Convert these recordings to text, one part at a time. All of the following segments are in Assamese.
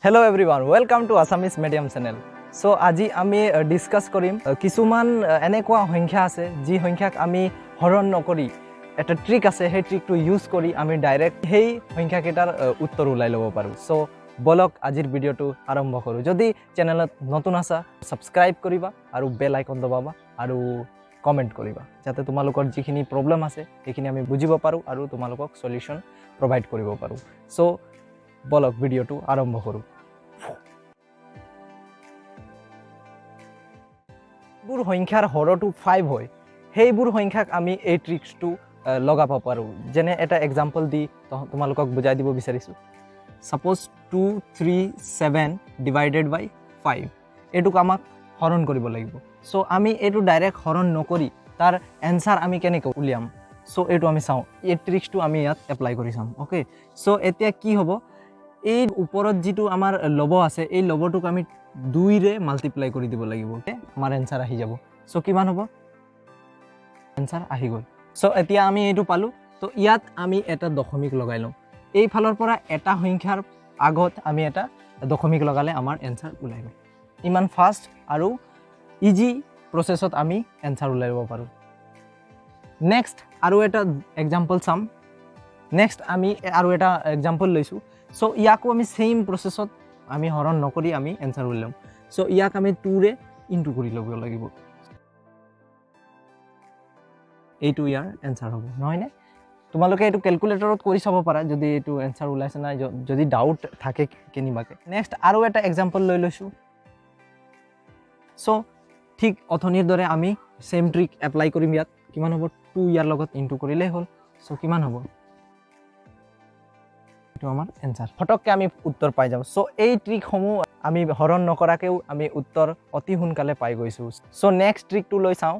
Hello everyone, welcome to Assamese Medium channel. So আজি আমি ডিসকাস কৰিম কিছুমান এনেকুৱা সংখ্যা আছে যি সংখ্যাক আমি হৰণ নকৰি এটা ট্ৰিক আছে সেই ট্ৰিকটো ইউজ কৰি আমি ডাইৰেক্ট সেই সংখ্যাকেইটাৰ উত্তৰ উলাই ল'ব পাৰো সো বলক আজিৰ ভিডিওটো আৰম্ভ কৰো যদি চেনেলত নতুন আছা সাবস্ক্ৰাইব কৰিবা আৰু বেল আইকন দবাবা আৰু কমেন্ট কৰিবা যাতে তোমালোকৰ যিখিনি প্ৰবলেম আছে সেইখিনি আমি বুজিব পাৰো আৰু তোমালোকক সলিউশন প্ৰভাইড কৰিব পাৰো সো বলক ভিডিওটো আৰম্ভ কৰো বুৰ সংখ্যাৰ হৰটো 5 হয় হেইবুৰ সংখ্যাক আমি এই ট্ৰিক্সটো লগাব পাৰো যেনে এটা एग्जांपल দি তোমালোকক বুজাই দিব বিচাৰিছো সাপোজ 237 ডিভাইডেড বাই 5 এটুক আমাক হৰণ কৰিব লাগিব সো আমি এটু ডাইৰেক্ট হৰণ নকৰি তাৰ आंसर আমি কেনেকৈ উলিয়াম সো এটু আমি চাও এই ট্ৰিক্সটো আমি ইয়াত এপ্লাই কৰি চাম ওকে সো এতিয়া কি হ'ব এই ওপৰত যেটো আমাৰ লব আছে এই লবটোক আমি 2 ৰে মাল্টিপ্লাই কৰি দিব লাগিব আমাৰ आंसर আহি যাব সো কিমান হ'ব आंसर আহি গল সো এতিয়া আমি এটু পালো তো ইয়াত আমি এটা দশমিক লগাই লম এই ফালৰ পৰা এটা সংখ্যাৰ আগত আমি এটা দশমিক লগালে আমাৰ आंसर উলাই গল ইমান ফাস্ট আৰু ইজি প্ৰসেছত আমি आंसर উলাইব পাৰো নেক্সট আৰু এটা एग्जांपल চাম নেক্সট আমি আৰু এটা एग्जांपल লৈছো সো ইয়াকো আমি সেম প্ৰসেছত আমি হৰণ নকৰি আমি आंसर উলাম সো ইয়াক আমি 2 ৰে ইনটু কৰি লব লাগিব এইটো ইয়াৰ आंसर হ'ব নহয় নে তোমালোকে এটো ক্যালকুলেটৰত কৰি চাব পাৰা যদি এটো आंसर উলাইছে না যদি ডাউট থাকে কেনিবাকে নেক্সট আৰু এটা एग्जांपल লৈ লৈছো সো ঠিক অথনিৰ দৰে আমি সেম ট্ৰিক এপ্লাই কৰিম ইয়াত কিমান হ'ব 2 ইয়াৰ লগত ইনটু কৰিলে হ'ল সো কিমান হ'ব এটো আমাৰ आंसर ফটককে আমি উত্তৰ পাই যাম সো এই ট্ৰিক সমূহ আমি হৰণ নকৰাকেও আমি উত্তৰ অতি হুনকালে পাই গৈছো সো নেক্সট ট্ৰিকটো লৈ চাও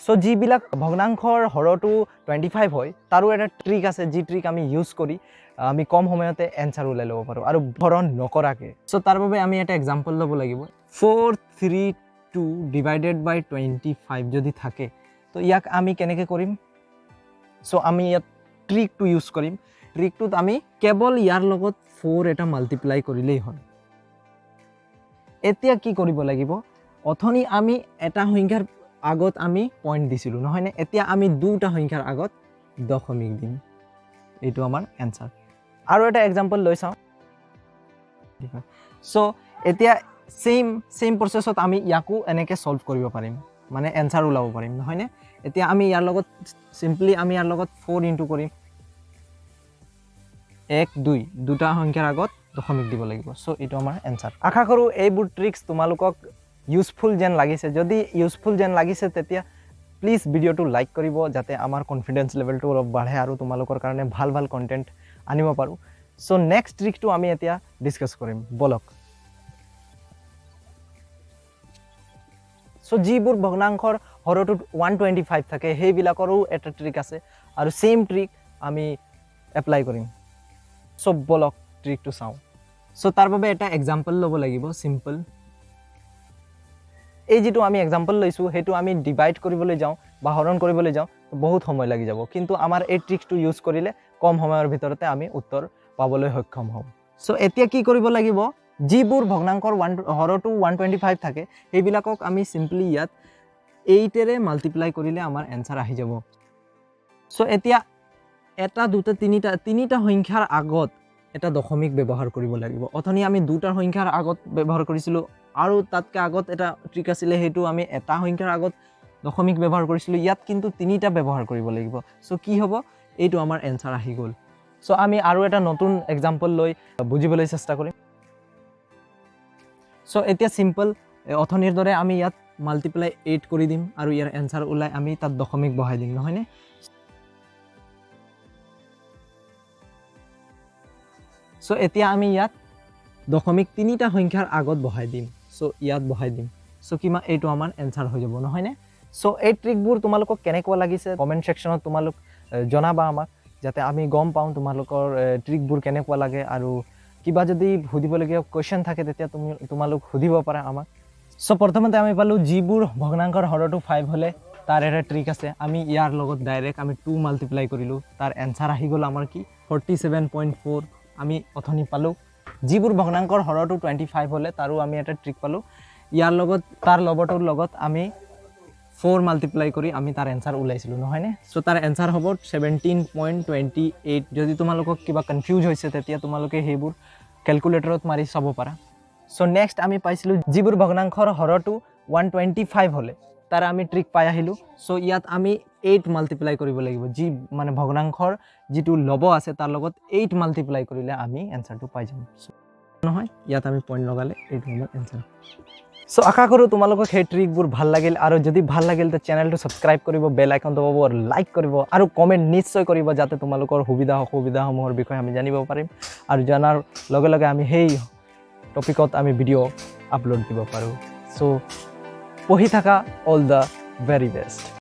সো জিবিলাক ভগ্নাংশৰ হৰটো 25 হয় তাৰো এটা ট্ৰিক আছে যি ট্ৰিক আমি ইউজ কৰি আমি কম সময়তে आंसर উলাই লব পাৰো আৰু হৰণ নকৰাকে সো তাৰ বাবে আমি এটা एग्जांपल লব লাগিব 432 ডিভাইডেড বাই 25 যদি থাকে তো ইয়াক আমি কেনেকৈ কৰিম সো আমি ইয়াত ট্ৰিকটো ইউজ কৰিম ট্ৰিকটোত আমি কেৱল ইয়াৰ লগত 4 এটা মাল্টিপ্লাই কৰিলেই হয় এতিয়া কি কৰিব লাগিব অথনি আমি এটা সংখ্যাৰ আগত আমি পয়েন্ট দিছিলো নহয় নে এতিয়া আমি দুটা সংখ্যাৰ আগত দশমিক দিম এইটো আমাৰ आंसर আৰু এটা एग्जांपल লৈ চাও সো এতিয়া সেম প্ৰসেছত আমি ইয়াকো এনেকৈ সলভ কৰিব পাৰিম মানে आंसर উলাব পাৰিম নহয় নে এতিয়া আমি ইয়াৰ লগত সিম্পলি আমি ইয়াৰ লগত 4 ইনটু কৰিম 1 2 দুটা সংখ্যাৰ আগত দশমিক দিব লাগিব সো এটো আমাৰ आंसर আশা কৰো এইবোৰ ট্ৰিক্স তোমালোকক ইউজফুল যেন লাগিছে যদি ইউজফুল যেন লাগিছে তেতিয়া প্লিজ ভিডিওটো লাইক কৰিব যাতে আমাৰ কনফিডেন্স লেভেলটো অলপ বাঢ়ে আৰু তোমালোকৰ কাৰণে ভাল ভাল কন্টেন্ট আনিব পাৰো সো নেক্সট ট্ৰিকটো আমি এতিয়া ডিসকাস কৰিম বলক সো জিবোৰ ভগ্নাংশৰ হৰটো 125 থাকে হেইবিলাকৰো এটা ট্ৰিক আছে আৰু সেম ট্ৰিক আমি এপ্লাই কৰিম সো বলক ট্ৰিকটো চাও সো তাৰ বাবে এটা एग्जांपल লব লাগিব সিম্পল এই যেটো আমি एग्जांपल লৈছো হেতু আমি ডিভাইড কৰিবলৈ যাও বা হৰণ কৰিবলৈ যাও বহুত সময় লাগি যাব কিন্তু আমাৰ এই ট্ৰিকটো ইউজ কৰিলে কম সময়ৰ ভিতৰতে আমি উত্তৰ পাবলৈ সক্ষম হম সো এতিয়া কি কৰিব লাগিব জিবোৰ ভগ্নাংশৰ হৰটো 125 থাকে হেবিলাকক আমি সিম্পলি ইয়াত 8 ৰে মাল্টিপ্লাই কৰিলে আমাৰ आंसर আহি যাব সো এতিয়া এটা দুটা তিনিটা সংখ্যাৰ আগত এটা দশমিক ব্যৱহাৰ কৰিব লাগিব অথনি আমি দুটা সংখ্যাৰ আগত ব্যৱহাৰ কৰিছিলো আৰু তাতকে আগত এটা ট্ৰিক আছিল হেতু আমি এটা সংখ্যাৰ আগত দশমিক ব্যৱহাৰ কৰিছিলো ইয়াত কিন্তু তিনিটা ব্যৱহাৰ কৰিব লাগিব সো কি হ'ব এইটো আমাৰ आंसर আহি গল সো আমি আৰু এটা নতুন एग्जांपल লৈ বুজিবলৈ চেষ্টা কৰিম সো এতিয়া সিম্পল অথনিৰ দৰে আমি ইয়াত মাল্টিপ্লাই 8 কৰি দিম আৰু ইয়াৰ आंसर উলাই আমি তাত দশমিক বহাই দিম নহয় নে সো এতিয়া আমি ইয়াত দশমিক তিনিটা সংখ্যাৰ আগত বহাই দিম সো ইয়াত বহাই দিম সো কিমা এইটো আমাৰ आंसर হৈ যাব নহয় নে সো এই ট্ৰিকবোৰ তোমালোকক কেনেকুৱা লাগিছে কমেন্ট সেকশনত তোমালোক জনাবা আমাক যাতে আমি গম পাও তোমালোকৰ ট্ৰিকবোৰ কেনেকুৱা লাগে আৰু কিবা যদি সুধিবলগীয়া কোৱেশ্চন থাকে তেতিয়া তোমালোক সুধিব পাৰা আমাক সো প্ৰথমতে আমি পালো জিবোৰ ভগ্নাংশৰ হৰটো 5 হলে তাৰ এটা ট্ৰিক আছে আমি ইয়াৰ লগত ডাইৰেক্ট আমি 2 মাল্টিপ্লাই কৰিলোঁ তাৰ এনচাৰ আহি গ'ল আমাৰ কি 47.4 আমি অথনি পালোঁ যিবোৰ ভগ্নাংকৰ হৰটো 25 হ'লে তাৰো আমি এটা ট্ৰিক পালোঁ ইয়াৰ লগত তাৰ লবটোৰ লগত আমি 4 মাল্টিপ্লাই কৰি আমি তাৰ এনচাৰ ওলাইছিলোঁ নহয়নে সো তাৰ এনচাৰ হ'ব 17.28 যদি তোমালোকক কিবা কনফিউজ হৈছে তেতিয়া তোমালোকে সেইবোৰ ক্যালকুলেটৰত মাৰি চাব পাৰা সো নেক্সট আমি পাইছিলোঁ যিবোৰ ভগ্নাংকৰ হৰটো 125 হ'লে তাৰ আমি ট্ৰিক পাই আহিলোঁ সো ইয়াত আমি 8 মাল্টিপ্লাই কৰিব লাগিব যি মানে ভগ্নাংকৰ যিটো লব আছে তাৰ লগত 8 মাল্টিপ্লাই কৰিলে আমি এনচাৰটো পাই যাম নহয় ইয়াত আমি পইণ্ট লগালে এইটো আমাৰ এনচাৰ সো আশা কৰোঁ তোমালোকক সেই ট্ৰিকবোৰ ভাল লাগিল আৰু যদি ভাল লাগিল তে চেনেলটো সাবস্ক্ৰাইব কৰিব বেল আইকন দবাব আৰু লাইক কৰিব আৰু কমেণ্ট নিশ্চয় কৰিব যাতে তোমালোকৰ সুবিধা অসুবিধাসমূহৰ বিষয়ে আমি জানিব পাৰিম আৰু জানাৰ লগে লগে আমি সেই টপিকত আমি ভিডিঅ' আপলোড দিব পাৰোঁ সো পঢ়ি থাকা অল দ্য ভেৰি বেষ্ট